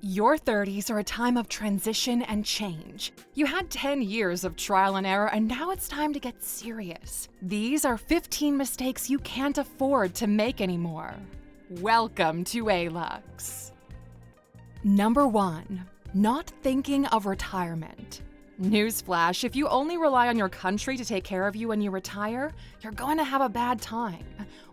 Your 30s are a time of transition and change. You had 10 years of trial and error, and now it's time to get serious. These are 15 mistakes you can't afford to make anymore. Welcome to Alux. Number 1. Not thinking of retirement. Newsflash, if you only rely on your country to take care of you when you retire, you're going to have a bad time.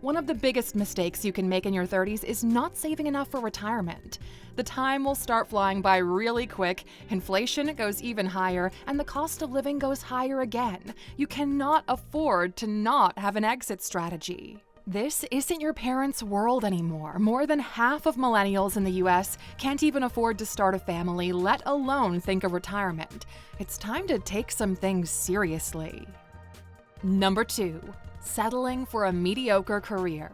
One of the biggest mistakes you can make in your 30s is not saving enough for retirement. The time will start flying by really quick, inflation goes even higher, and the cost of living goes higher again. You cannot afford to not have an exit strategy. This isn't your parents' world anymore. More than half of millennials in the US can't even afford to start a family, let alone think of retirement. It's time to take some things seriously. Number 2. Settling for a mediocre career.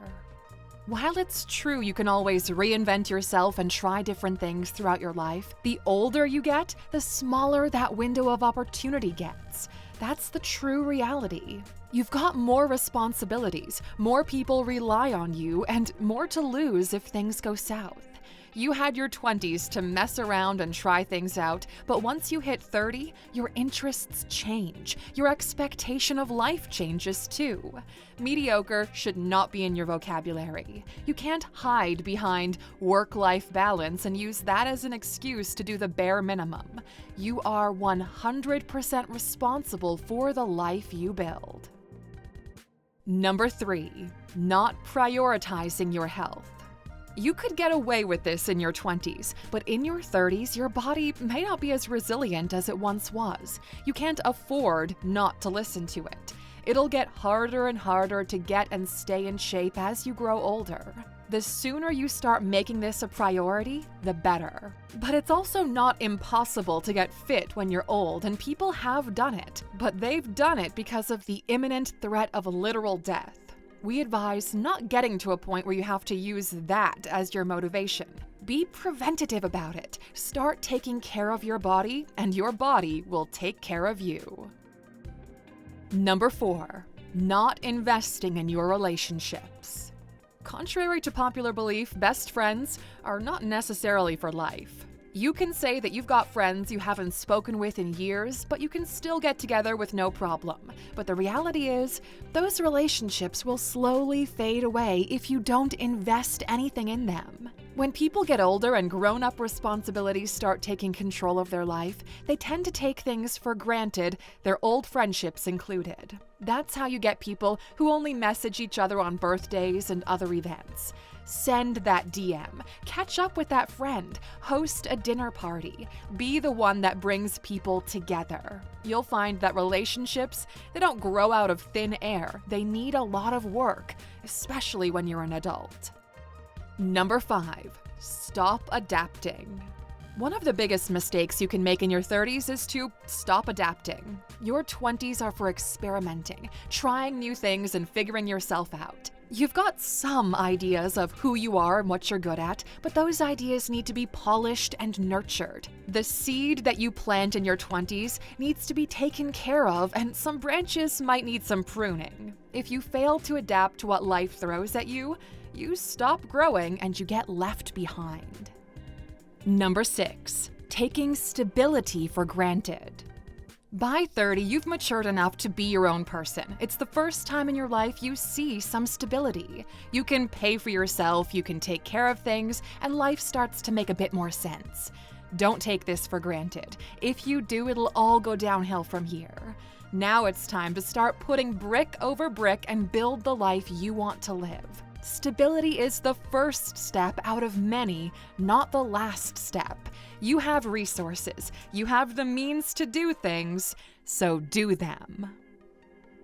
While it's true you can always reinvent yourself and try different things throughout your life, the older you get, the smaller that window of opportunity gets. That's the true reality. You've got more responsibilities, more people rely on you, and more to lose if things go south. You had your 20s to mess around and try things out, but once you hit 30, your interests change. Your expectation of life changes too. Mediocre should not be in your vocabulary. You can't hide behind work-life balance and use that as an excuse to do the bare minimum. You are 100% responsible for the life you build. Number 3. Not prioritizing your health. You could get away with this in your 20s, but in your 30s, your body may not be as resilient as it once was. You can't afford not to listen to it. It'll get harder and harder to get and stay in shape as you grow older. The sooner you start making this a priority, the better. But it's also not impossible to get fit when you're old, and people have done it. But they've done it because of the imminent threat of literal death. We advise not getting to a point where you have to use that as your motivation. Be preventative about it. Start taking care of your body, and your body will take care of you. Number 4. Not investing in your relationships. Contrary to popular belief, best friends are not necessarily for life. You can say that you've got friends you haven't spoken with in years, but you can still get together with no problem. But the reality is, those relationships will slowly fade away if you don't invest anything in them. When people get older and grown-up responsibilities start taking control of their life, they tend to take things for granted, their old friendships included. That's how you get people who only message each other on birthdays and other events. Send that DM, catch up with that friend, host a dinner party, be the one that brings people together. You'll find that relationships, they don't grow out of thin air. They need a lot of work, especially when you're an adult. Number 5. Stop adapting. One of the biggest mistakes you can make in your 30s is to stop adapting. Your 20s are for experimenting, trying new things and figuring yourself out. You've got some ideas of who you are and what you're good at, but those ideas need to be polished and nurtured. The seed that you plant in your 20s needs to be taken care of, and some branches might need some pruning. If you fail to adapt to what life throws at you, you stop growing and you get left behind. Number 6. Taking stability for granted. By 30, you've matured enough to be your own person. It's the first time in your life you see some stability. You can pay for yourself, you can take care of things, and life starts to make a bit more sense. Don't take this for granted. If you do, it'll all go downhill from here. Now it's time to start putting brick over brick and build the life you want to live. Stability is the first step out of many, not the last step. You have resources, you have the means to do things, so do them.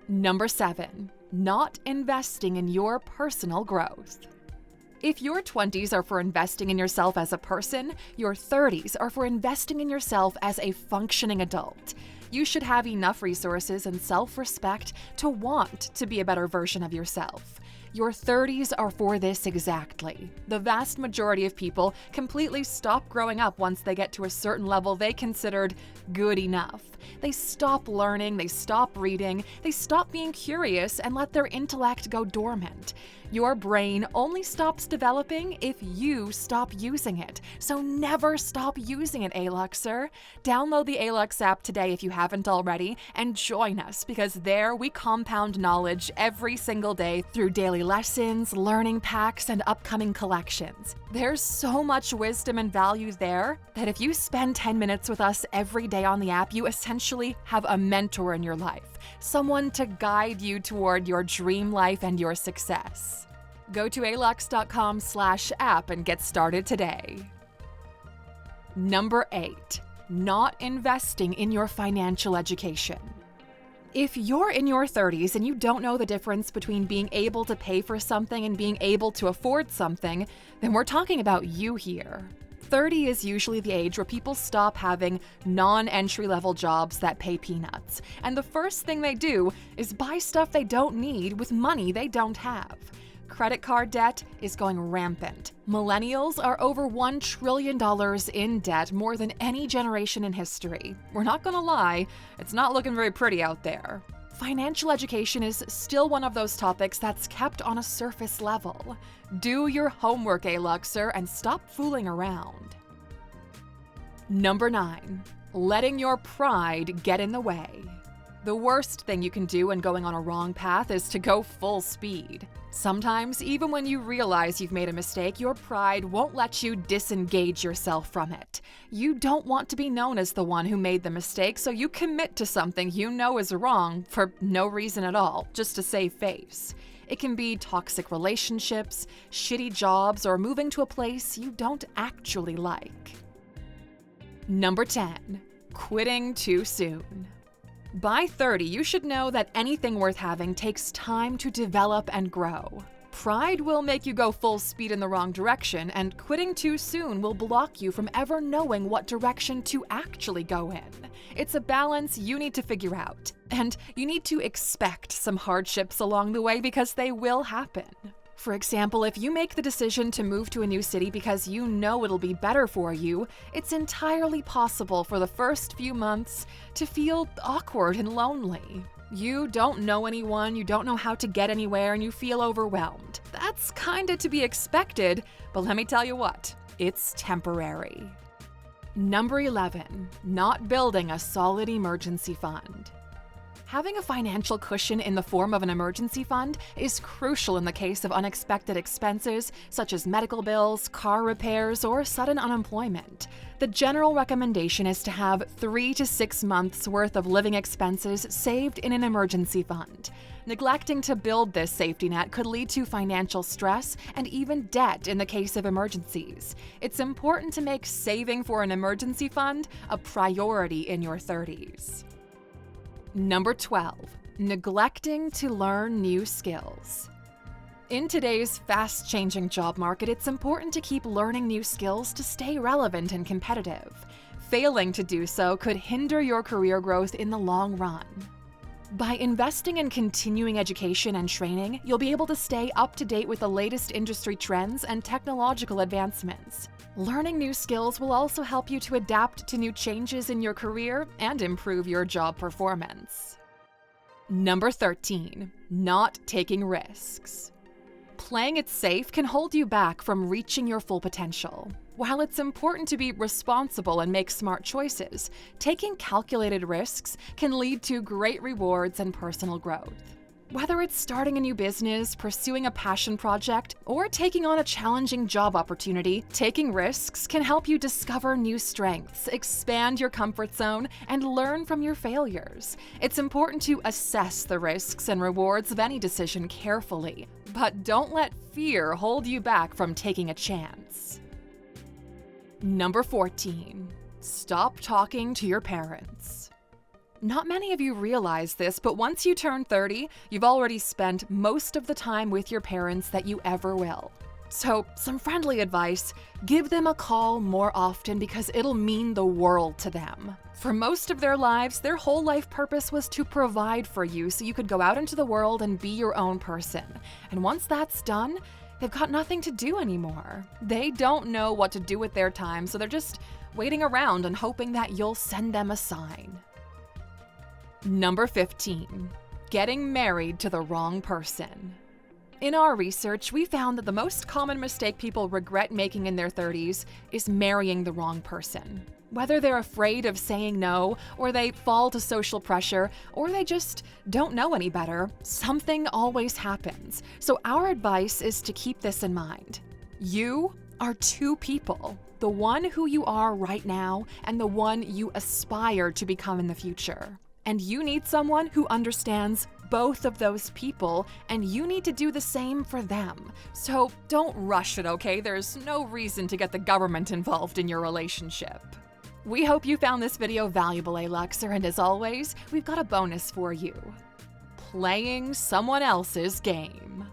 Number 7. Not investing in your personal growth. If your 20s are for investing in yourself as a person, your 30s are for investing in yourself as a functioning adult. You should have enough resources and self-respect to want to be a better version of yourself. Your 30s are for this exactly. The vast majority of people completely stop growing up once they get to a certain level they considered good enough. They stop learning, they stop reading, they stop being curious and let their intellect go dormant. Your brain only stops developing if you stop using it. So never stop using it, Aluxer. Download the Alux app today if you haven't already, and join us because there we compound knowledge every single day through daily lessons, learning packs, and upcoming collections. There's so much wisdom and value there that if you spend 10 minutes with us every day on the app, you essentially have a mentor in your life, someone to guide you toward your dream life and your success. Go to Alux.com/app and get started today. Number 8, not investing in your financial education. If you're in your 30s and you don't know the difference between being able to pay for something and being able to afford something, then we're talking about you here. 30 is usually the age where people stop having non-entry-level jobs that pay peanuts, and the first thing they do is buy stuff they don't need with money they don't have. Credit card debt is going rampant. Millennials are over $1 trillion in debt, more than any generation in history. We're not gonna lie, it's not looking very pretty out there. Financial education is still one of those topics that's kept on a surface level. Do your homework, Aluxer, and stop fooling around. Number 9, letting your pride get in the way. The worst thing you can do when going on a wrong path is to go full speed. Sometimes, even when you realize you've made a mistake, your pride won't let you disengage yourself from it. You don't want to be known as the one who made the mistake, so you commit to something you know is wrong for no reason at all, just to save face. It can be toxic relationships, shitty jobs, or moving to a place you don't actually like. Number 10, quitting too soon. By 30, you should know that anything worth having takes time to develop and grow. Pride will make you go full speed in the wrong direction, and quitting too soon will block you from ever knowing what direction to actually go in. It's a balance you need to figure out, and you need to expect some hardships along the way because they will happen. For example, if you make the decision to move to a new city because you know it'll be better for you, it's entirely possible for the first few months to feel awkward and lonely. You don't know anyone, you don't know how to get anywhere, and you feel overwhelmed. That's kinda to be expected, but let me tell you what, it's temporary. Number 11, not building a solid emergency fund. Having a financial cushion in the form of an emergency fund is crucial in the case of unexpected expenses such as medical bills, car repairs, or sudden unemployment. The general recommendation is to have 3 to 6 months' worth of living expenses saved in an emergency fund. Neglecting to build this safety net could lead to financial stress and even debt in the case of emergencies. It's important to make saving for an emergency fund a priority in your 30s. Number 12, neglecting to learn new skills. In today's fast-changing job market, it's important to keep learning new skills to stay relevant and competitive. Failing to do so could hinder your career growth in the long run. By investing in continuing education and training, you'll be able to stay up to date with the latest industry trends and technological advancements. Learning new skills will also help you to adapt to new changes in your career and improve your job performance. Number 13, not taking risks. Playing it safe can hold you back from reaching your full potential. While it's important to be responsible and make smart choices, taking calculated risks can lead to great rewards and personal growth. Whether it's starting a new business, pursuing a passion project, or taking on a challenging job opportunity, taking risks can help you discover new strengths, expand your comfort zone, and learn from your failures. It's important to assess the risks and rewards of any decision carefully, but don't let fear hold you back from taking a chance. Number 14, stop talking to your parents. Not many of you realize this, but once you turn 30, you've already spent most of the time with your parents that you ever will. So, some friendly advice, give them a call more often because it'll mean the world to them. For most of their lives, their whole life purpose was to provide for you so you could go out into the world and be your own person. And once that's done, they've got nothing to do anymore. They don't know what to do with their time, so they're just waiting around and hoping that you'll send them a sign. Number 15, getting married to the wrong person. In our research, we found that the most common mistake people regret making in their 30s is marrying the wrong person. Whether they're afraid of saying no, or they fall to social pressure, or they just don't know any better, something always happens. So our advice is to keep this in mind. You are two people, the one who you are right now and the one you aspire to become in the future. And you need someone who understands both of those people, and you need to do the same for them. So don't rush it, okay? There's no reason to get the government involved in your relationship. We hope you found this video valuable, Aluxer, and as always, we've got a bonus for you. Playing someone else's game.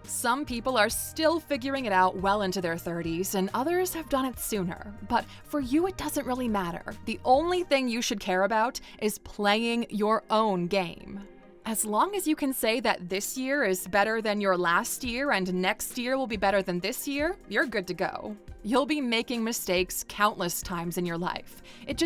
Some people are still figuring it out well into their 30s, and others have done it sooner. But for you, it doesn't really matter. The only thing you should care about is playing your own game. As long as you can say that this year is better than your last year and next year will be better than this year, you're good to go. You'll be making mistakes countless times in your life. It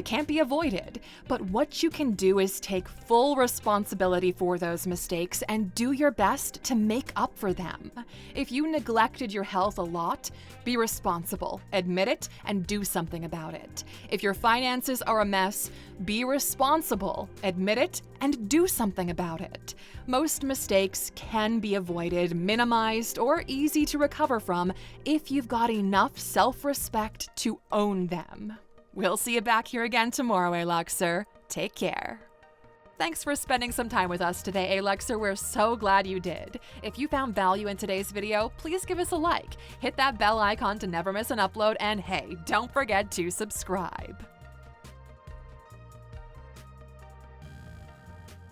can't be avoided. But what you can do is take full responsibility for those mistakes and do your best to make up for them. If you neglected your health a lot, be responsible, admit it, and do something about it. If your finances are a mess, be responsible, admit it, and do something about it. Most mistakes can be avoided, minimized, or easy to recover from if you've got enough self-respect to own them. We'll see you back here again tomorrow, Aluxer. Take care. Thanks for spending some time with us today, Aluxer. We're so glad you did. If you found value in today's video, please give us a like, hit that bell icon to never miss an upload, and hey, don't forget to subscribe.